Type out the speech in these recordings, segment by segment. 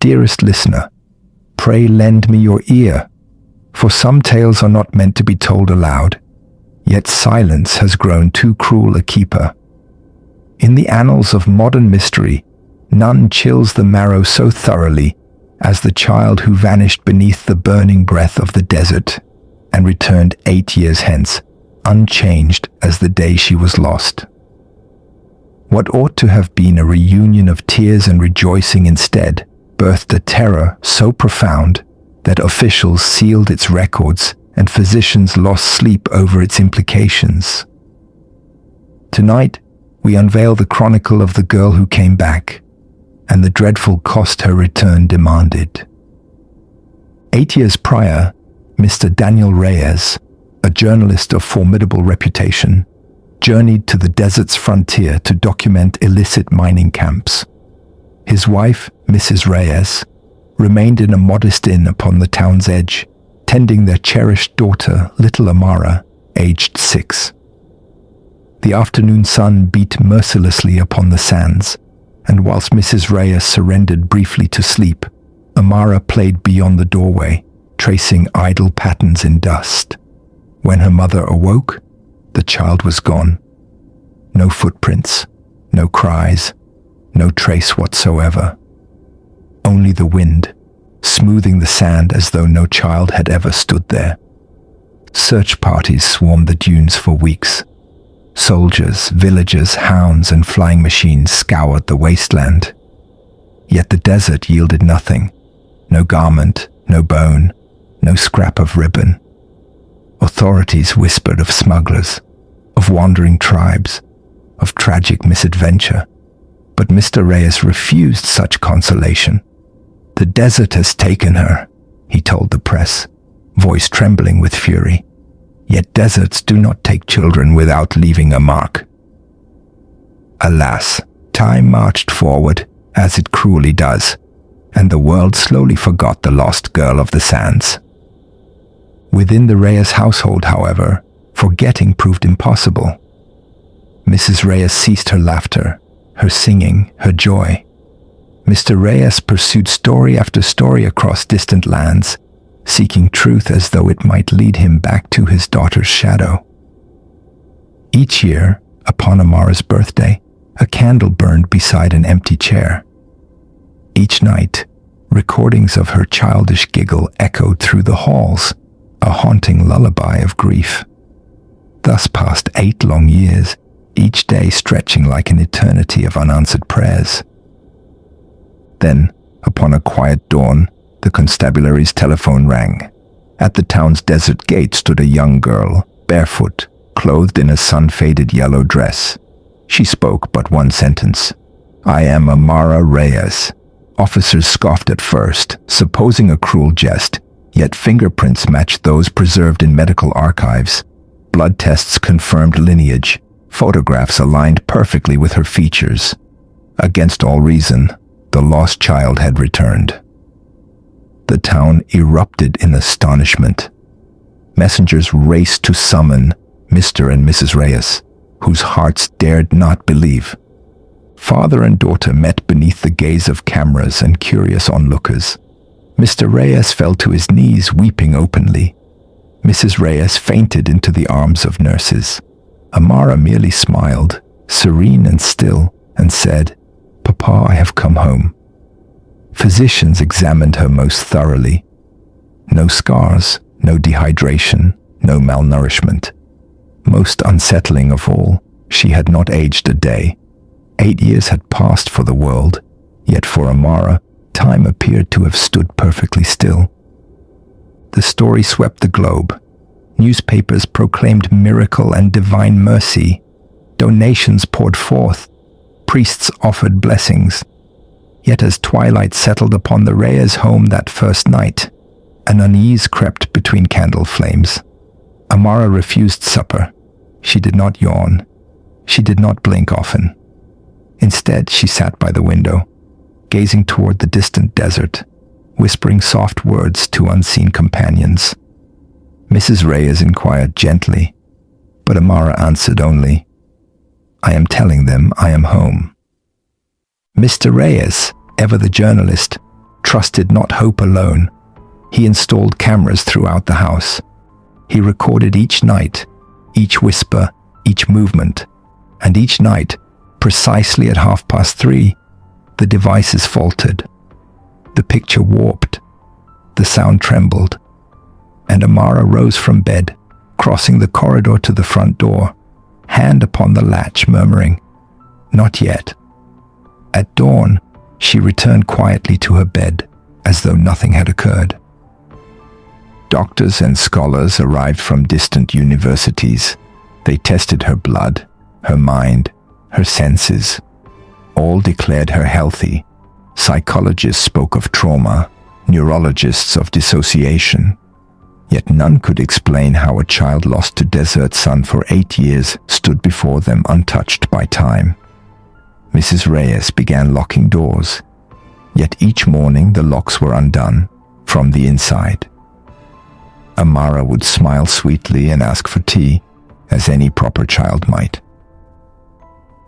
Dearest listener, pray lend me your ear, for some tales are not meant to be told aloud, yet silence has grown too cruel a keeper. In the annals of modern mystery, none chills the marrow so thoroughly as the child who vanished beneath the burning breath of the desert and returned 8 years hence, unchanged as the day she was lost. What ought to have been a reunion of tears and rejoicing instead birthed a terror so profound that officials sealed its records and physicians lost sleep over its implications. Tonight, we unveil the chronicle of the girl who came back and the dreadful cost her return demanded. 8 years prior, Mr. Daniel Reyes, a journalist of formidable reputation, journeyed to the desert's frontier to document illicit mining camps. His wife, Mrs. Reyes, remained in a modest inn upon the town's edge, tending their cherished daughter, little Amara, aged 6. The afternoon sun beat mercilessly upon the sands, and whilst Mrs. Reyes surrendered briefly to sleep, Amara played beyond the doorway, tracing idle patterns in dust. When her mother awoke, the child was gone. No footprints, no cries, no trace whatsoever. Only the wind, smoothing the sand as though no child had ever stood there. Search parties swarmed the dunes for weeks. Soldiers, villagers, hounds, and flying machines scoured the wasteland. Yet the desert yielded nothing. No garment, no bone, no scrap of ribbon. Authorities whispered of smugglers, of wandering tribes, of tragic misadventure. But Mr. Reyes refused such consolation. The desert has taken her, he told the press, voice trembling with fury. Yet deserts do not take children without leaving a mark. Alas, time marched forward, as it cruelly does, and the world slowly forgot the lost girl of the sands. Within the Reyes household, however, forgetting proved impossible. Mrs. Reyes ceased her laughter, her singing, her joy. Mr. Reyes pursued story after story across distant lands, seeking truth as though it might lead him back to his daughter's shadow. Each year, upon Amara's birthday, a candle burned beside an empty chair. Each night, recordings of her childish giggle echoed through the halls, a haunting lullaby of grief. Thus passed 8 long years, each day stretching like an eternity of unanswered prayers. Then, upon a quiet dawn, the constabulary's telephone rang. At the town's desert gate stood a young girl, barefoot, clothed in a sun-faded yellow dress. She spoke but one sentence. "I am Amara Reyes." Officers scoffed at first, supposing a cruel jest, yet fingerprints matched those preserved in medical archives. Blood tests confirmed lineage. Photographs aligned perfectly with her features. Against all reason, the lost child had returned. The town erupted in astonishment. Messengers raced to summon Mr. and Mrs. Reyes, whose hearts dared not believe. Father and daughter met beneath the gaze of cameras and curious onlookers. Mr. Reyes fell to his knees, weeping openly. Mrs. Reyes fainted into the arms of nurses. Amara merely smiled, serene and still, and said, "Papa, I have come home." Physicians examined her most thoroughly. No scars, no dehydration, no malnourishment. Most unsettling of all, she had not aged a day. 8 years had passed for the world, yet for Amara, time appeared to have stood perfectly still. The story swept the globe. Newspapers proclaimed miracle and divine mercy. Donations poured forth. Priests offered blessings. Yet as twilight settled upon the Reyes home that first night, an unease crept between candle flames. Amara refused supper. She did not yawn. She did not blink often. Instead, she sat by the window, gazing toward the distant desert, whispering soft words to unseen companions. Mrs. Reyes inquired gently, but Amara answered only, "I am telling them I am home." Mr. Reyes, ever the journalist, trusted not hope alone. He installed cameras throughout the house. He recorded each night, each whisper, each movement, and each night, precisely at 3:30, the devices faltered. The picture warped. The sound trembled. And Amara rose from bed, crossing the corridor to the front door, hand upon the latch, murmuring, "Not yet." At dawn, she returned quietly to her bed, as though nothing had occurred. Doctors and scholars arrived from distant universities. They tested her blood, her mind, her senses. All declared her healthy. Psychologists spoke of trauma, neurologists of dissociation. Yet none could explain how a child lost to desert sun for 8 years stood before them untouched by time. Mrs. Reyes began locking doors, yet each morning the locks were undone from the inside. Amara would smile sweetly and ask for tea, as any proper child might.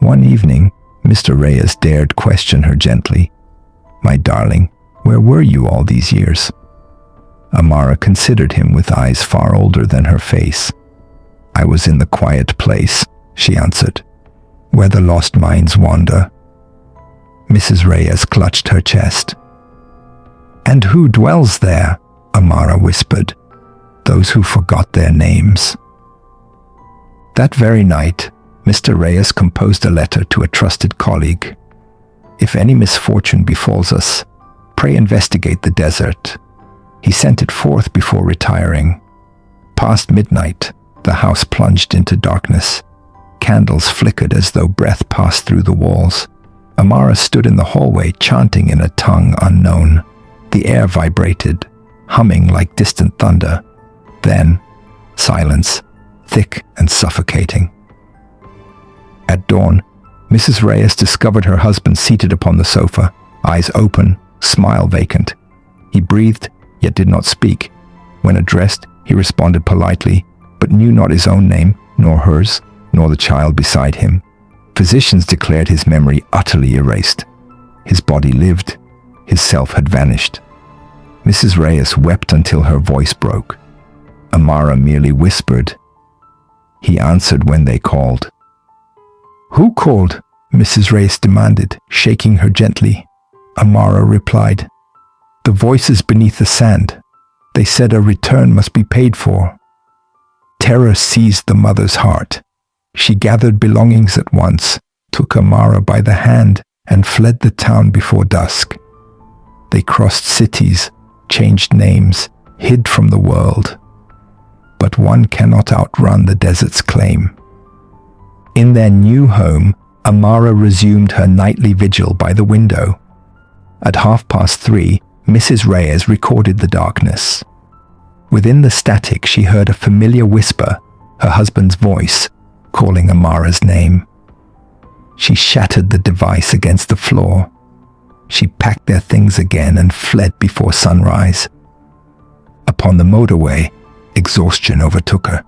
One evening, Mr. Reyes dared question her gently. "My darling, where were you all these years?" Amara considered him with eyes far older than her face. "I was in the quiet place," she answered, "where the lost minds wander." Mrs. Reyes clutched her chest. "And who dwells there?" Amara whispered. "Those who forgot their names." That very night, Mr. Reyes composed a letter to a trusted colleague. "If any misfortune befalls us, pray investigate the desert." He sent it forth before retiring. Past midnight, the house plunged into darkness. Candles flickered as though breath passed through the walls. Amara stood in the hallway chanting in a tongue unknown. The air vibrated, humming like distant thunder. Then, silence, thick and suffocating. At dawn, Mrs. Reyes discovered her husband seated upon the sofa, eyes open, smile vacant. He breathed, yet did not speak. When addressed, he responded politely, but knew not his own name, nor hers, nor the child beside him. Physicians declared his memory utterly erased. His body lived. His self had vanished. Mrs. Reyes wept until her voice broke. Amara merely whispered. He answered when they called. "Who called?" Mrs. Reyes demanded, shaking her gently. Amara replied, "The voices beneath the sand. They said a return must be paid for." Terror seized the mother's heart. She gathered belongings at once, took Amara by the hand, and fled the town before dusk. They crossed cities, changed names, hid from the world. But one cannot outrun the desert's claim. In their new home, Amara resumed her nightly vigil by the window. At 3:30, Mrs. Reyes recorded the darkness. Within the static, she heard a familiar whisper, her husband's voice, calling Amara's name. She shattered the device against the floor. She packed their things again and fled before sunrise. Upon the motorway, exhaustion overtook her.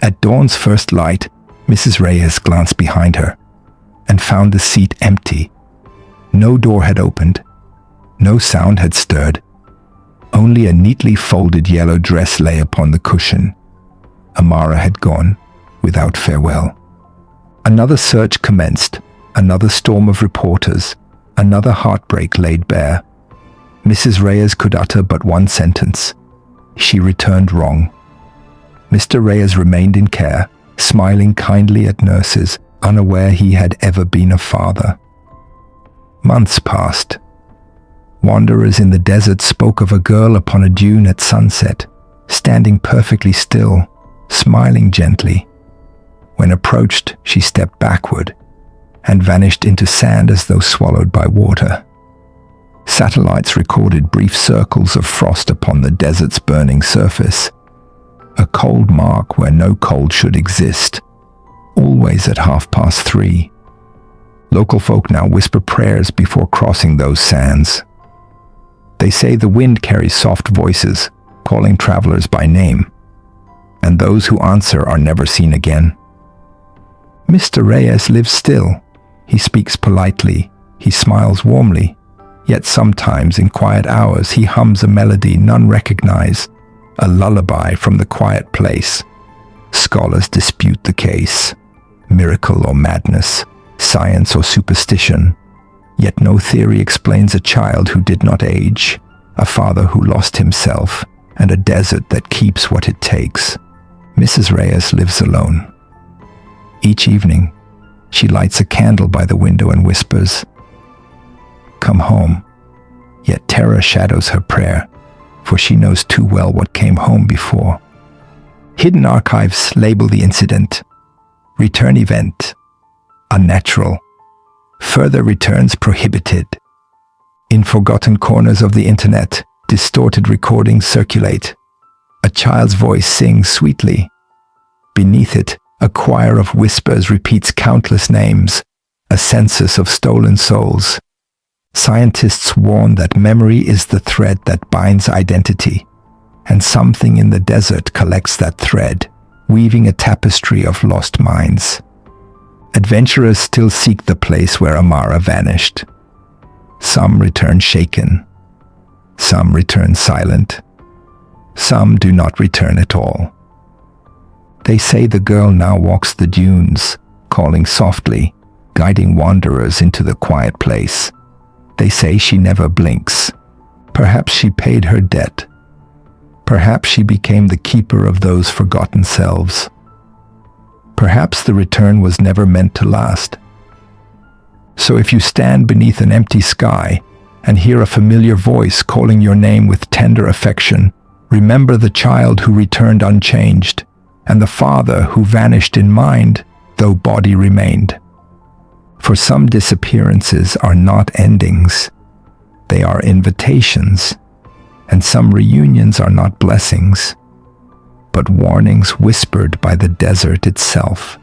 At dawn's first light, Mrs. Reyes glanced behind her and found the seat empty. No door had opened. No sound had stirred. Only a neatly folded yellow dress lay upon the cushion. Amara had gone without farewell. Another search commenced, another storm of reporters, another heartbreak laid bare. Mrs. Reyes could utter but one sentence. She returned wrong. Mr. Reyes remained in care, smiling kindly at nurses, unaware he had ever been a father. Months passed. Wanderers in the desert spoke of a girl upon a dune at sunset, standing perfectly still, smiling gently. When approached, she stepped backward and vanished into sand as though swallowed by water. Satellites recorded brief circles of frost upon the desert's burning surface, a cold mark where no cold should exist, always at 3:30. Local folk now whisper prayers before crossing those sands. They say the wind carries soft voices, calling travelers by name, and those who answer are never seen again. Mr. Reyes lives still. He speaks politely. He smiles warmly. Yet sometimes in quiet hours he hums a melody none recognize, a lullaby from the quiet place. Scholars dispute the case, miracle or madness, science or superstition. Yet no theory explains a child who did not age, a father who lost himself, and a desert that keeps what it takes. Mrs. Reyes lives alone. Each evening, she lights a candle by the window and whispers, "Come home." Yet terror shadows her prayer, for she knows too well what came home before. Hidden archives label the incident. Return event, unnatural. Further returns prohibited. In forgotten corners of the internet, distorted recordings circulate. A child's voice sings sweetly. Beneath it, a choir of whispers repeats countless names, a census of stolen souls. Scientists warn that memory is the thread that binds identity, and something in the desert collects that thread, weaving a tapestry of lost minds. Adventurers still seek the place where Amara vanished. Some return shaken. Some return silent. Some do not return at all. They say the girl now walks the dunes, calling softly, guiding wanderers into the quiet place. They say she never blinks. Perhaps she paid her debt. Perhaps she became the keeper of those forgotten selves. Perhaps the return was never meant to last. So if you stand beneath an empty sky and hear a familiar voice calling your name with tender affection, remember the child who returned unchanged, and the father who vanished in mind, though body remained. For some disappearances are not endings, they are invitations, and some reunions are not blessings, but warnings whispered by the desert itself.